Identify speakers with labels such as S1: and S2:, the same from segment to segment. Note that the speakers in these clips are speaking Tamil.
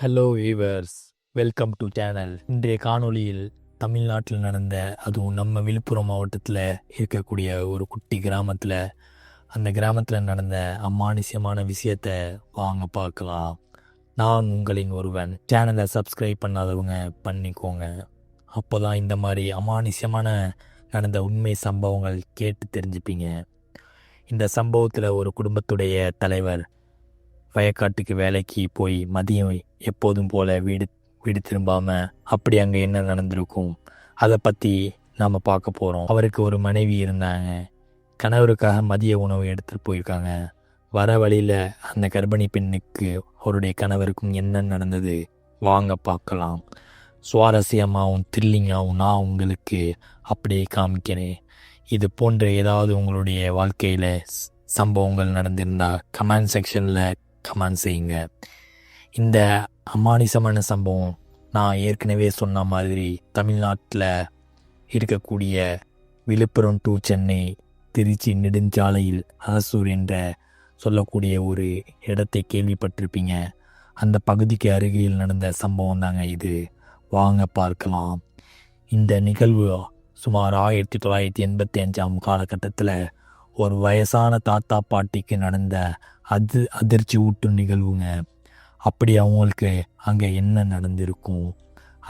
S1: Hello viewers, welcome to channel. இன்றைய காணொளியில் தமிழ்நாட்டில் நடந்த, அதுவும் நம்ம விழுப்புரம் மாவட்டத்தில் இருக்கக்கூடிய ஒரு குட்டி கிராமத்தில், அந்த கிராமத்தில் நடந்த அமானுஷ்யமான விஷயத்தை வாங்க பார்க்கலாம். நான் உங்களின் ஒருவன். சேனலை சப்ஸ்கிரைப் பண்ணாதவங்க பண்ணிக்கோங்க. அப்போ தான் இந்த மாதிரி அமானுஷ்யமான நடந்த உண்மை சம்பவங்கள் கேட்டு தெரிஞ்சுப்பீங்க. இந்த சம்பவத்தில் ஒரு குடும்பத்துடைய தலைவர் வயக்காட்டுக்கு வேலைக்கு போய் மதியம் எப்போதும் போல் வீடு திரும்பாமல் அப்படி அங்கே என்ன நடந்திருக்கும் அதை பற்றி நாம் பார்க்க போகிறோம். அவருக்கு ஒரு மனைவி இருந்தாங்க. கணவருக்காக மதிய உணவு எடுத்துகிட்டு போயிருக்காங்க. வர வழியில் அந்த கர்ப்பிணி பெண்ணுக்கு அவருடைய கணவருக்கும் என்ன நடந்தது வாங்க பார்க்கலாம். சுவாரஸ்யமாகவும் த்ரில்லிங்காகவும் நான் உங்களுக்கு அப்படியே காமிக்கிறேன். இது போன்ற ஏதாவது உங்களுடைய வாழ்க்கையில் சம்பவங்கள் நடந்திருந்தால் கமெண்ட் செக்ஷனில் கமெண்ட் செய்யுங்க. இந்த அமானுஷமான சம்பவம் நான் ஏற்கனவே சொன்ன மாதிரி தமிழ்நாட்டில் இருக்கக்கூடிய விழுப்புரம் டு சென்னை திருச்சி நெடுஞ்சாலையில் அரசூர் என்ற சொல்லக்கூடிய ஒரு இடத்தை கேள்விப்பட்டிருப்பீங்க. அந்த பகுதிக்கு அருகில் நடந்த சம்பவம் தாங்க இது. வாங்க பார்க்கலாம். இந்த நிகழ்வு சுமார் 1985 காலகட்டத்தில் ஒரு வயசான தாத்தா பாட்டிக்கு நடந்த அதிர்ச்சி ஊட்டும் நிகழ்வுங்க. அப்படி அவங்களுக்கு அங்கே என்ன நடந்திருக்கும்?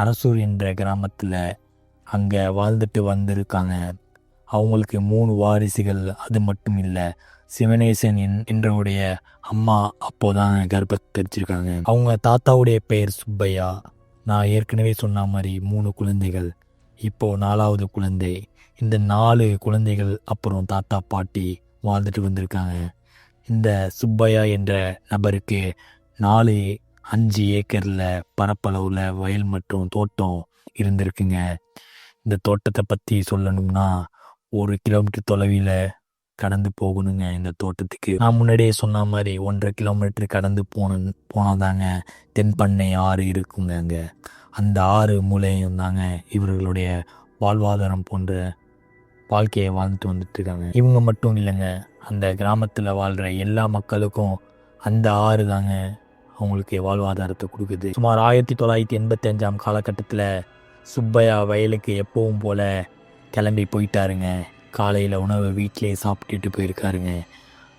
S1: அரசூர் என்ற கிராமத்தில் அங்கே வாழ்ந்துட்டு வந்திருக்காங்க. அவங்களுக்கு 3 வாரிசுகள். அது மட்டும் இல்லை, சிவனேசன் என்றவுடைய அம்மா அப்போதான் கர்ப்பத்தை தெரிச்சிருக்காங்க. அவங்க தாத்தாவுடைய பெயர் சுப்பையா. நான் ஏற்கனவே சொன்ன மாதிரி 3 குழந்தைகள், இப்போ 4வது குழந்தை. இந்த 4 குழந்தைகள் அப்புறம் தாத்தா பாட்டி வாழ்ந்துட்டு வந்திருக்காங்க. இந்த சுப்பையா என்ற நபருக்கு 4-5 ஏக்கரில் பரப்பளவில் வயல் மற்றும் தோட்டம் இருந்திருக்குங்க. இந்த தோட்டத்தை பற்றி சொல்லணும்னா 1 கிலோமீட்டர் தொலைவில் கடந்து போகணுங்க. இந்த தோட்டத்துக்கு நான் முன்னாடியே சொன்ன மாதிரி 1.5 கிலோமீட்டர் கடந்து போனாதாங்க தென்பண்ணை ஆறு இருக்குங்க. அங்கே அந்த ஆறு மூலையும் தாங்க இவர்களுடைய வாழ்வாதாரம் போன்ற வாழ்க்கையை வாழ்ந்துட்டு வந்துட்டு இருக்காங்க. இவங்க மட்டும் இல்லைங்க, அந்த கிராமத்தில் வாழ்கிற எல்லா மக்களுக்கும் அந்த ஆறு தாங்க அவங்களுக்கு வாழ்வாதாரத்தை கொடுக்குது. சுமார் 1985 காலகட்டத்தில் சுப்பையா வயலுக்கு எப்பவும் போல் கிளம்பி போயிட்டாருங்க. காலையில் உணவை வீட்டிலே சாப்பிட்டுட்டு போயிருக்காருங்க.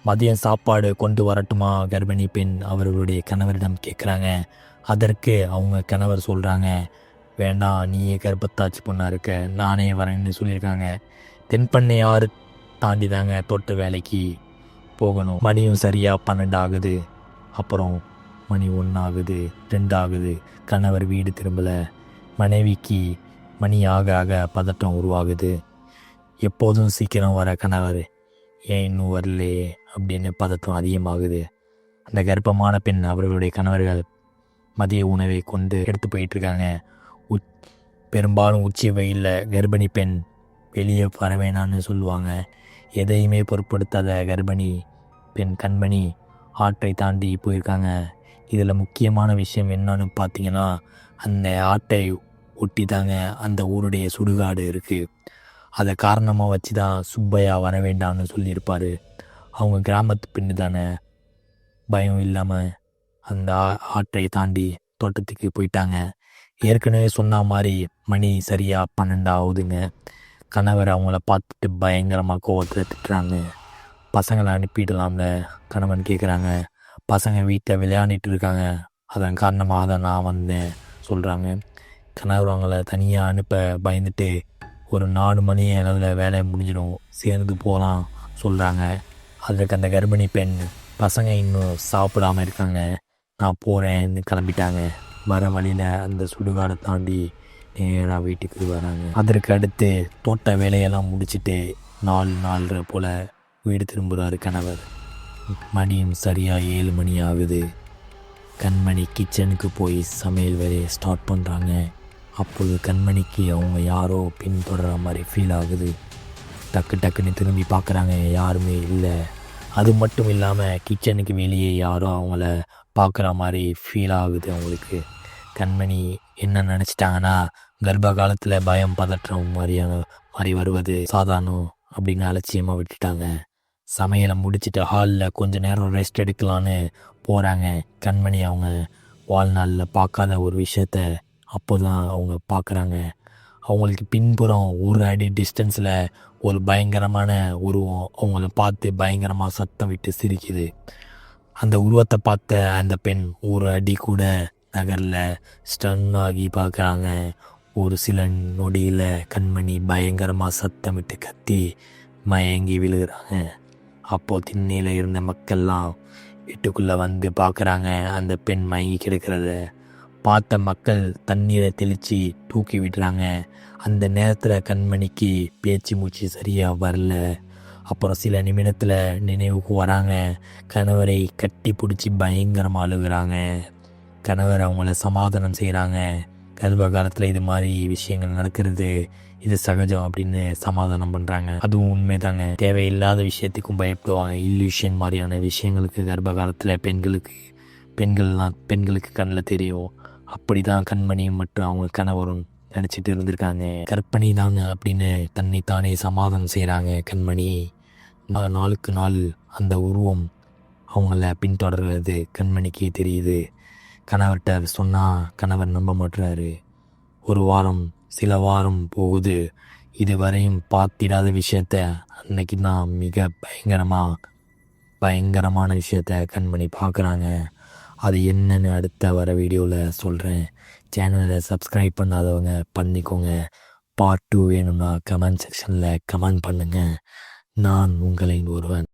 S1: மதியம் சாப்பாடு கொண்டு வரட்டுமா கர்ப்பிணி பெண் அவர்களுடைய கணவரிடம் கேட்குறாங்க. அதற்கு அவங்க கணவர் சொல்கிறாங்க, வேண்டாம், நீயே கர்ப்பத்தாச்சு பொண்ணாக இருக்க, நானே வரேன்னு சொல்லியிருக்காங்க. தென்பண்ணை ஆறு தாண்டி தாங்க தோட்ட வேலைக்கு போகணும். மணியும் சரியாக 12 ஆகுது. அப்புறம் மணி 1 ஆகுது, 2 ஆகுது. கணவர் வீடு திரும்பலை. மனைவிக்கு மணி ஆக ஆக பதட்டம் உருவாகுது. எப்போதும் சீக்கிரம் வர கணவர் ஏன் இன்னும் வரலே அப்படின்னு பதட்டம் அதிகமாகுது. அந்த கர்ப்பமான பெண் அவர்களுடைய கணவர்கள் மதிய உணவை கொண்டு எடுத்து போயிட்டுருக்காங்க. பெரும்பாலும் உச்சி வெயிலில் கர்ப்பிணி பெண் வெளியே வர வேணான்னு சொல்லுவாங்க. எதையுமே பொருட்படுத்தாத கர்ப்பிணி பெண் கண்மணி ஆற்றை தாண்டி போயிருக்காங்க. இதில் முக்கியமான விஷயம் என்னன்னு பார்த்தீங்கன்னா, அந்த ஆட்டை ஒட்டி தாங்க அந்த ஊருடைய சுடுகாடு இருக்குது. அதை காரணமாக வச்சு தான் சுப்பையா வர வேண்டாம்னு சொல்லியிருப்பார். அவங்க கிராமத்து பெண்ணு தானே, பயம் இல்லாமல் அந்த ஆற்றை தாண்டி தோட்டத்துக்கு போயிட்டாங்க. ஏற்கனவே சொன்ன மாதிரி மணி சரியாக 12 ஆகுதுங்க. கணவர் அவங்கள பார்த்துட்டு பயங்கரமாக கோவத்தில் திட்டுறாங்க. பசங்களை அனுப்பிடலாம்ல கணவன் கேட்குறாங்க. பசங்க வீட்டில் விளையாடிட்டு இருக்காங்க, அதன் காரணமாக தான் நான் வந்தேன் சொல்கிறாங்க. கணவர் அவங்கள தனியாக அனுப்ப பயந்துட்டு ஒரு 4 மணி அளவில் வேலை முடிஞ்சிடும், சேர்ந்து போகலாம் சொல்கிறாங்க. அதற்கு அந்த கர்ப்பிணி பெண், பசங்க இன்னும் சாப்பிடாமல் இருக்காங்க, நான் போகிறேன்னு கிளம்பிட்டாங்க. வர வழியில் அந்த சுடுகாடை தாண்டி நேராக வீட்டுக்கு வராங்க. அதற்கு அடுத்து தோட்ட வேலையெல்லாம் முடிச்சுட்டு 4-4:30 போல் வீடு திரும்புகிறாரு கணவர். மணியும் சரியாக 7 மணி ஆகுது. கண்மணி கிச்சனுக்கு போய் சமையல் வேலையை ஸ்டார்ட் பண்ணுறாங்க. அப்போது கண்மணிக்கு அவங்க யாரோ பின்தொடர மாதிரி ஃபீல் ஆகுது. டக்குன்னு திரும்பி பார்க்குறாங்க, யாருமே இல்லை. அது மட்டும் இல்லாமல் கிச்சனுக்கு வெளியே யாரோ அவங்கள பார்க்குற மாதிரி ஃபீல் ஆகுது அவங்களுக்கு. கண்மணி என்ன நினச்சிட்டாங்கன்னா, கர்ப்ப காலத்தில் பயம் பதற்றம் மாதிரி வருவது சாதாரணம் அப்படின்னு அலட்சியமாக விட்டுட்டாங்க. சமையலை முடிச்சுட்டு ஹாலில் கொஞ்சம் நேரம் ரெஸ்ட் எடுக்கலான்னு போகிறாங்க. கண்மணி அவங்க வாழ்நாளில் பார்க்காத ஒரு விஷயத்த அப்போ தான் அவங்க பார்க்குறாங்க. அவங்களுக்கு பின்புறம் ஒரு அடி டிஸ்டன்ஸில் ஒரு பயங்கரமான உருவம் அவங்கள பார்த்து பயங்கரமாக சத்தம் விட்டு சிரிக்குது. அந்த உருவத்தை பார்த்த அந்த பெண் ஒரு அடி கூட நகரில் ஸ்டன் ஆகி பார்க்குறாங்க. ஒரு சில நொடியில் கண்மணி பயங்கரமாக சத்தமிட்டு கத்தி மயங்கி விழுகிறாங்க. அப்போது திண்ணையில் இருந்த மக்கள்லாம் வீட்டுக்குள்ளே வந்து பார்க்குறாங்க. அந்த பெண் மயங்கி கிடக்கிறத பார்த்த மக்கள் தண்ணீரை தெளித்து தூக்கி விடுறாங்க. அந்த நேரத்தில் கண்மணிக்கு பேச்சு மூச்சு சரியாக வரல. அப்புறம் சில நிமிடத்தில் நினைவுக்கு வராங்க. கணவரை கட்டி பிடிச்சி பயங்கரமாக அழுகுறாங்க. கணவர் அவங்கள சமாதானம் செய்கிறாங்க. கர்ப்ப காலத்தில் இது மாதிரி விஷயங்கள் நடக்கிறது இது சகஜம் அப்படின்னு சமாதானம் பண்ணுறாங்க. அதுவும் உண்மைதாங்க. தேவையில்லாத விஷயத்துக்கும் பயப்படுவாங்க. இல்லூஷன் மாதிரியான விஷயங்களுக்கு கர்ப்ப காலத்தில் பெண்களுக்கு கண்ணில் தெரியும். அப்படி தான் கண்மணியும் மற்றும் அவங்க கணவரும் நினச்சிட்டு இருந்திருக்காங்க. கற்பனை தாங்க அப்படின்னு தன்னைத்தானே சமாதானம் செய்கிறாங்க கண்மணி. நாளுக்கு நாள் அந்த உருவம் அவங்கள பின்தொடர்றது கண்மணிக்கு தெரியுது. கணவர்கிட்ட சொன்னால் கணவர் நம்ப மாட்டுறாரு. ஒரு வாரம் சில வாரம் போகுது. இதுவரையும் பார்த்திடாத விஷயத்த அன்னைக்கு தான் மிக பயங்கரமான விஷயத்த கண்மணி பார்க்குறாங்க. அது என்னன்னு அடுத்த வர வீடியோவில் சொல்கிறேன். சேனலை சப்ஸ்கிரைப் பண்ணாதவங்க பண்ணிக்கோங்க. பார்ட் 2 வேணும்னா கமெண்ட் செக்ஷனில் கமெண்ட் பண்ணுங்கள். நான் உங்களின் ஒருவன்.